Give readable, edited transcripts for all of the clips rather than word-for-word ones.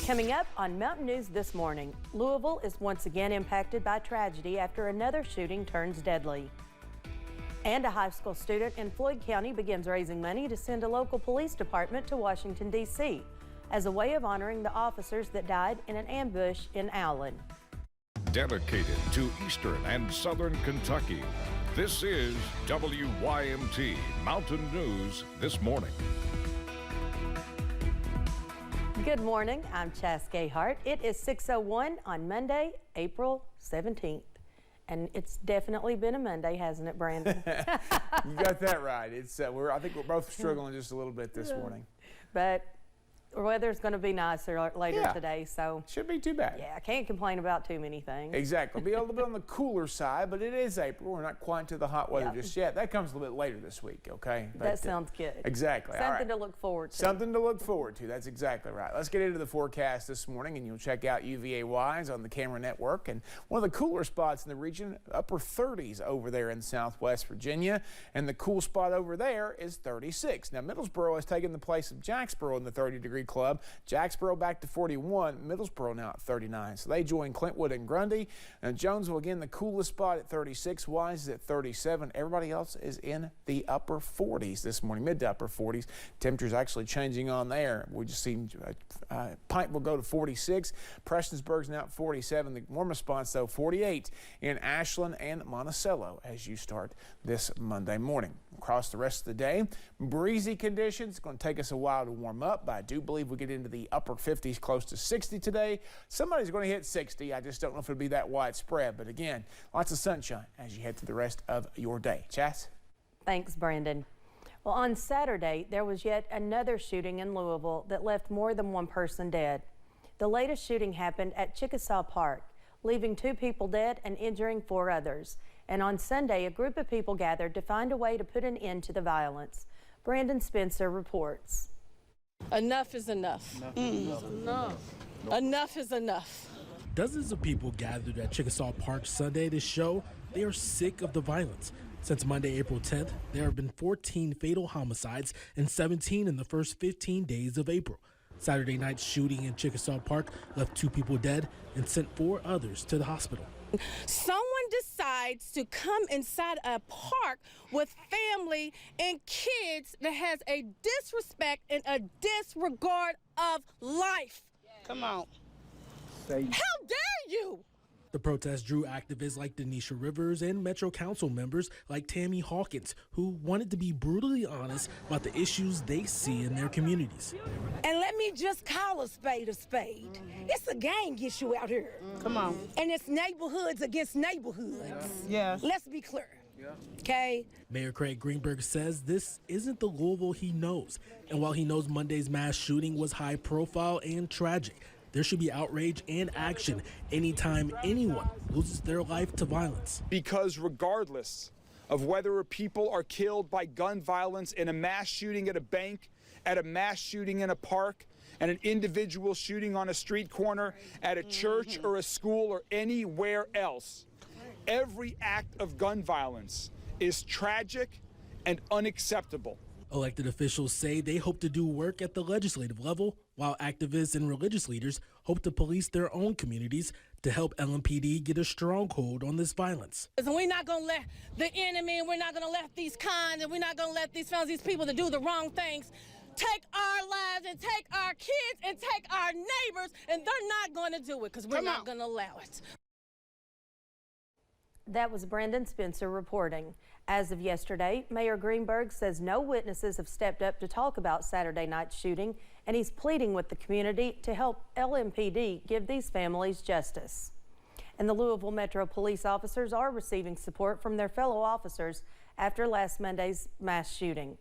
Coming up on Mountain News this morning, Louisville is once again impacted by tragedy after another shooting turns deadly. And a high school student in Floyd County begins raising money to send a local police department to Washington, D.C. as a way of honoring the officers that died in an ambush in Allen. Dedicated to Eastern and Southern Kentucky, this is WYMT Mountain News This Morning. Good morning, I'm Chas Gayhart. It is 6:01 on Monday, April 17th. And it's definitely been a Monday, hasn't it, Brandon? You got that right. It's I think we're both struggling just a little bit this morning. But the weather's going to be nicer later today, so shouldn't be too bad. yeah, I can't complain about too many things. Exactly. Be a little bit on the cooler side, but it is April. We're not quite to the hot weather just yet. That comes a little bit later this week, okay? But, that sounds good. Exactly. Something to look forward to. Something to look forward to. That's exactly right. Let's get into the forecast this morning, and you'll check out UVA-wise on the camera network. And one of the cooler spots in the region, upper 30s over there in Southwest Virginia, and the cool spot over there is 36. Now, Middlesboro has taken the place of Jacksboro in the 30-degree club. Jacksboro back to 41, Middlesboro now at 39. So they join Clintwood and Grundy. And Jonesville, again, the coolest spot at 36. Wise is at 37. Everybody else is in the upper 40s this morning, mid to upper 40s. Temperatures actually changing on there. We just seen Pike will go to 46. Prestonsburg's now at 47. The warmest spots, though, 48 in Ashland and Monticello as you start this Monday morning. Across the rest of the day, breezy conditions. It's going to take us a while to warm up, but I do believe we get into the upper 50s, close to 60 today. Somebody's going to hit 60. I just don't know if it'll be that widespread, but again, lots of sunshine as you head through the rest of your day. Chas? Thanks, Brandon. Well, on Saturday, there was yet another shooting in Louisville that left more than one person dead. The latest shooting happened at Chickasaw Park, leaving 2 people dead and injuring 4 others. And on Sunday, a group of people gathered to find a way to put an end to the violence. Brandon Spencer reports. Enough is enough. Enough is enough. Dozens of people gathered at Chickasaw Park Sunday to show they are sick of the violence. Since Monday, April 10th, there have been 14 fatal homicides and 17 in the first 15 days of April. Saturday night's shooting in Chickasaw Park left 2 people dead and sent 4 others to the hospital. Someone decides to come inside a park with family and kids that has a disrespect and a disregard of life. Come on. How dare you? The protest drew activists like Denisha Rivers and Metro Council members like Tammy Hawkins, who wanted to be brutally honest about the issues they see in their communities. And let me just call a spade a spade. It's a gang issue out here. Come on. And it's neighborhoods against neighborhoods. Yeah. Let's be clear. Okay? Mayor Craig Greenberg says this isn't the Louisville he knows. And while he knows Monday's mass shooting was high profile and tragic, there should be outrage and action anytime anyone loses their life to violence. Because regardless of whether people are killed by gun violence in a mass shooting at a bank, at a mass shooting in a park, and an individual shooting on a street corner, at a church or a school or anywhere else, every act of gun violence is tragic and unacceptable. Elected officials say they hope to do work at the legislative level, while activists and religious leaders hope to police their own communities to help LMPD get a stronghold on this violence. We're not going to let the enemy, and we're not going to let these cons, and we're not going to let these fellas, these people that do the wrong things, take our lives and take our kids and take our neighbors, and they're not going to do it because we're not going to allow it. That was Brandon Spencer reporting. As of yesterday, Mayor Greenberg says no witnesses have stepped up to talk about Saturday night's shooting, and he's pleading with the community to help LMPD give these families justice. And the Louisville Metro police officers are receiving support from their fellow officers after last Monday's mass shooting.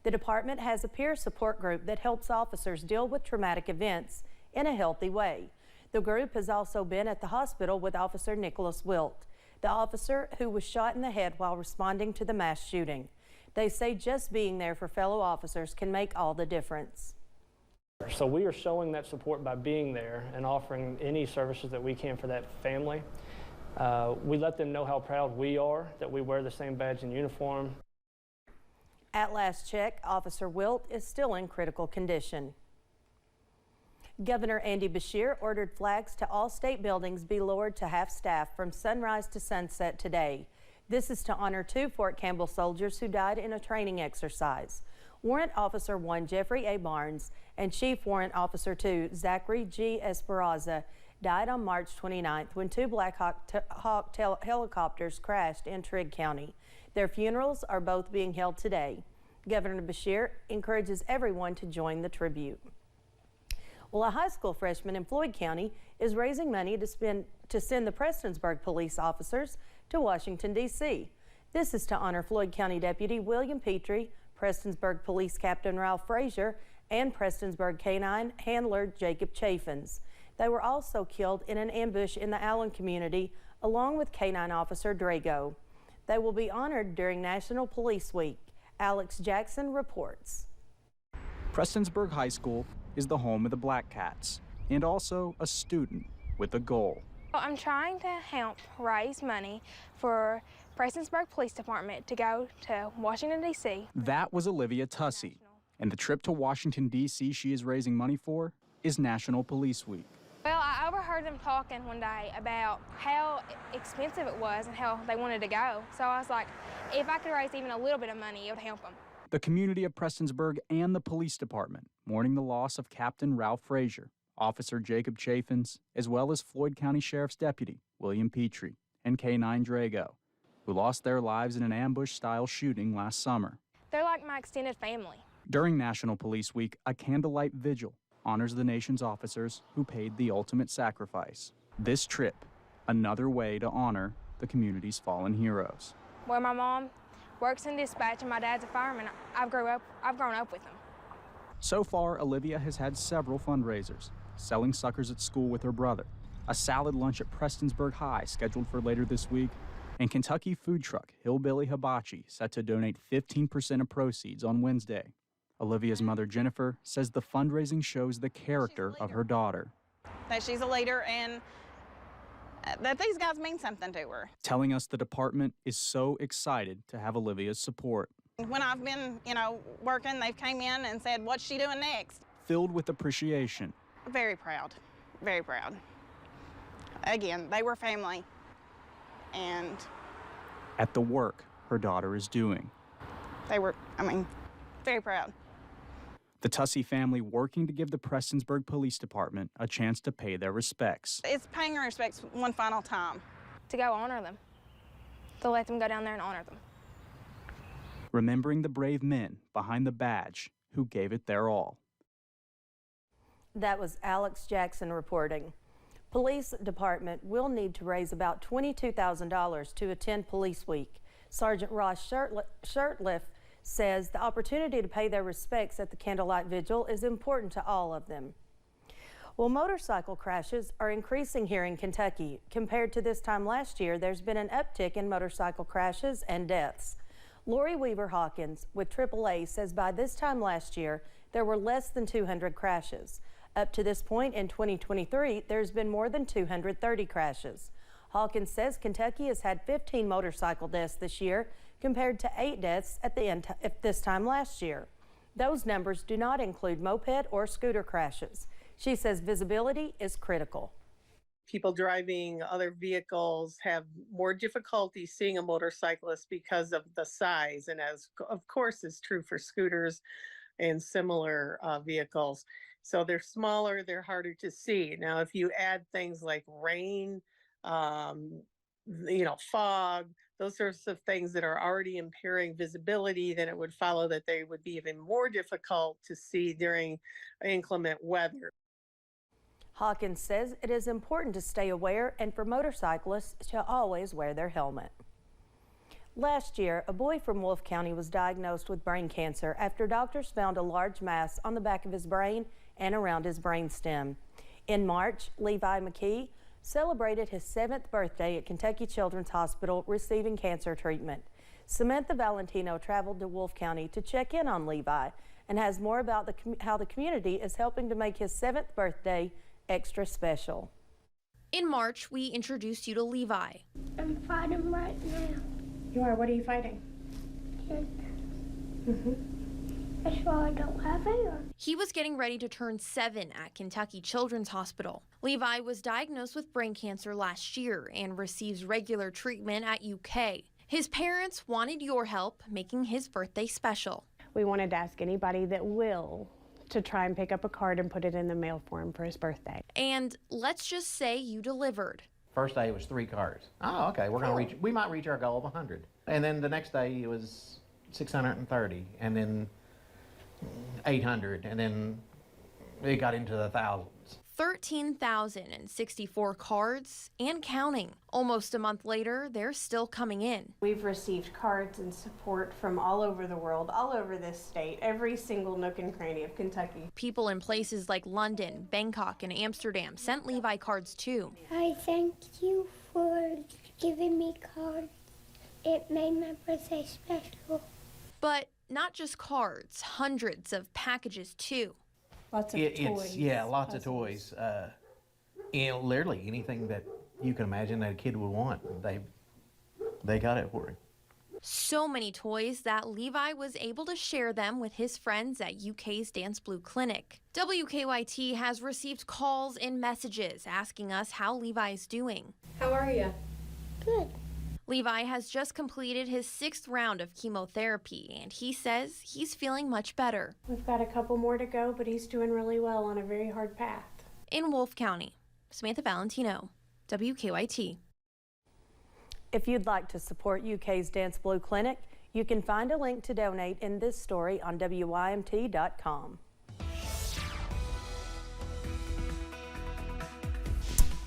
The department has a peer support group that helps officers deal with traumatic events in a healthy way. The group has also been at the hospital with Officer Nicholas Wilt, the officer who was shot in the head while responding to the mass shooting. They say just being there for fellow officers can make all the difference. So we are showing that support by being there and offering any services that we can for that family. We let them know how proud we are that we wear the same badge and uniform. At last check, Officer Wilt is still in critical condition. Governor Andy Beshear ordered flags to all state buildings be lowered to half-staff from sunrise to sunset today. This is to honor 2 Fort Campbell soldiers who died in a training exercise. Warrant Officer 1 Jeffrey A. Barnes and Chief Warrant Officer 2 Zachary G. Esperanza died on March 29th when 2 Black Hawk helicopters crashed in Trigg County. Their funerals are both being held today. Governor Beshear encourages everyone to join the tribute. Well, a high school freshman in Floyd County is raising money to send the Prestonsburg police officers to Washington, D.C. This is to honor Floyd County Deputy William Petrie, Prestonsburg Police Captain Ralph Frazier, and Prestonsburg Canine Handler Jacob Chaffins. They were also killed in an ambush in the Allen community, along with Canine Officer Drago. They will be honored during National Police Week. Alex Jackson reports. Prestonsburg High School is the home of the Black Cats and also a student with a goal. I'm trying to help raise money for Prestonsburg Police Department to go to Washington, D.C. That was Olivia Tussey, and the trip to Washington, D.C. she is raising money for is National Police Week. Well, I overheard them talking one day about how expensive it was and how they wanted to go. So I was like, if I could raise even a little bit of money, it would help them. The community of Prestonsburg and the police department mourning the loss of Captain Ralph Frazier, Officer Jacob Chaffins, as well as Floyd County Sheriff's Deputy William Petrie and K9 Drago, who lost their lives in an ambush-style shooting last summer. They're like my extended family. During National Police Week, a candlelight vigil honors the nation's officers who paid the ultimate sacrifice. This trip, another way to honor the community's fallen heroes. Where my mom works in dispatch and my dad's a fireman, I've grown up with them. So far, Olivia has had several fundraisers, selling suckers at school with her brother, a salad lunch at Prestonsburg High scheduled for later this week, and Kentucky food truck Hillbilly Hibachi set to donate 15% of proceeds on Wednesday. Olivia's mother, Jennifer, says the fundraising shows the character of her daughter. That she's a leader and that these guys mean something to her. Telling us the department is so excited to have Olivia's support. When I've been, working, they've came in and said, what's she doing next? Filled with appreciation. Very proud, very proud. Again, they were family, and at the work her daughter is doing. They were, very proud. The Tussey family working to give the Prestonsburg Police Department a chance to pay their respects. It's paying our respects one final time. To go honor them. To let them go down there and honor them. Remembering the brave men behind the badge who gave it their all. That was Alex Jackson reporting. Police Department will need to raise about $22,000 to attend Police Week. Sergeant Ross Shirtliff says the opportunity to pay their respects at the candlelight vigil is important to all of them. Well, motorcycle crashes are increasing here in Kentucky. Compared to this time last year, there's been an uptick in motorcycle crashes and deaths. Lori Weaver Hawkins with AAA says by this time last year, there were less than 200 crashes. Up to this point in 2023, there's been more than 230 crashes. Hawkins says Kentucky has had 15 motorcycle deaths this year, compared to 8 deaths at this time last year. Those numbers do not include moped or scooter crashes. She says visibility is critical. People driving other vehicles have more difficulty seeing a motorcyclist because of the size, and as of course is true for scooters and similar vehicles. So they're smaller, they're harder to see. Now, if you add things like rain, fog, those sorts of things that are already impairing visibility, then it would follow that they would be even more difficult to see during inclement weather. Hawkins says it is important to stay aware and for motorcyclists to always wear their helmet. Last year, a boy from Wolfe County was diagnosed with brain cancer after doctors found a large mass on the back of his brain and around his brainstem. In March, Levi McKee celebrated his 7th birthday at Kentucky Children's Hospital receiving cancer treatment. Samantha Valentino traveled to Wolfe County to check in on Levi and has more about how the community is helping to make his 7th birthday extra special. In March, we introduced you to Levi. I'm fighting right now. You are? What are you fighting? Cancer. That's why I don't have hair. He was getting ready to turn 7 at Kentucky Children's Hospital. Levi was diagnosed with brain cancer last year and receives regular treatment at UK. His parents wanted your help making his birthday special. We wanted to ask anybody that will to try and pick up a card and put it in the mail for him for his birthday. And let's just say you delivered. First day it was 3 cards. Oh, okay, we might reach our goal of 100. And then the next day it was 630, and then 800, and then it got into the thousands. 13,064 cards and counting. Almost a month later, they're still coming in. We've received cards and support from all over the world, all over this state, every single nook and cranny of Kentucky. People in places like London, Bangkok, and Amsterdam sent Levi cards too. I thank you for giving me cards. It made my birthday special. But not just cards, hundreds of packages too. Lots of toys. Yeah, lots of toys. Literally anything that you can imagine that a kid would want, they got it for him. So many toys that Levi was able to share them with his friends at UK's Dance Blue Clinic. WKYT has received calls and messages asking us how Levi's doing. How are you? Good. Levi has just completed his 6th round of chemotherapy, and he says he's feeling much better. We've got a couple more to go, but he's doing really well on a very hard path. In Wolfe County, Samantha Valentino, WKYT. If you'd like to support UK's Dance Blue Clinic, you can find a link to donate in this story on WYMT.com.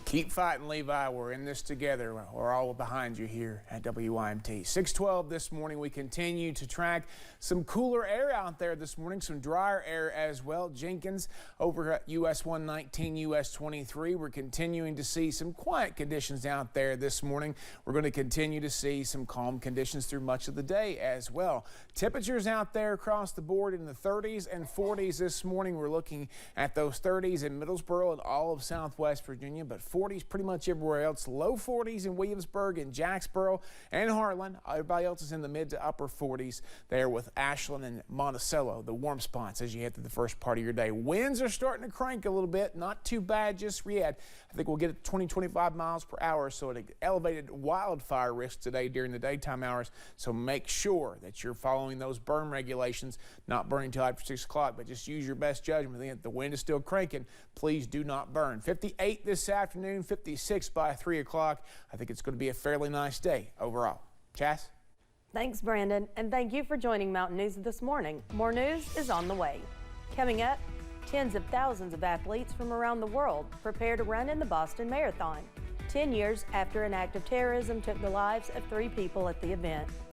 Keep fighting, Levi. We're in this together. We're all behind you here at WYMT. 6:12 this morning. We continue to track some cooler air out there this morning, some drier air as well. Jenkins over at US 119, US 23. We're continuing to see some quiet conditions out there this morning. We're going to continue to see some calm conditions through much of the day as well. Temperatures out there across the board in the 30s and 40s this morning. We're looking at those 30s in Middlesboro and all of Southwest Virginia, but 40s pretty much everywhere else. Low 40s in Williamsburg and Jacksboro and Harlan. Everybody else is in the mid to upper 40s there with Ashland and Monticello, the warm spots as you head through the first part of your day. Winds are starting to crank a little bit. Not too bad just yet. I think we'll get it 20-25 miles per hour, so it elevated wildfire risk today during the daytime hours. So make sure that you're following those burn regulations, not burning until after 6 o'clock, but just use your best judgment. If the wind is still cranking, please do not burn. 58 this afternoon, 56 by 3 o'clock. I think it's going to be a fairly nice day overall. Chas? Thanks, Brandon, and thank you for joining Mountain News this morning. More news is on the way. Coming up, tens of thousands of athletes from around the world prepare to run in the Boston Marathon, 10 years after an act of terrorism took the lives of 3 people at the event.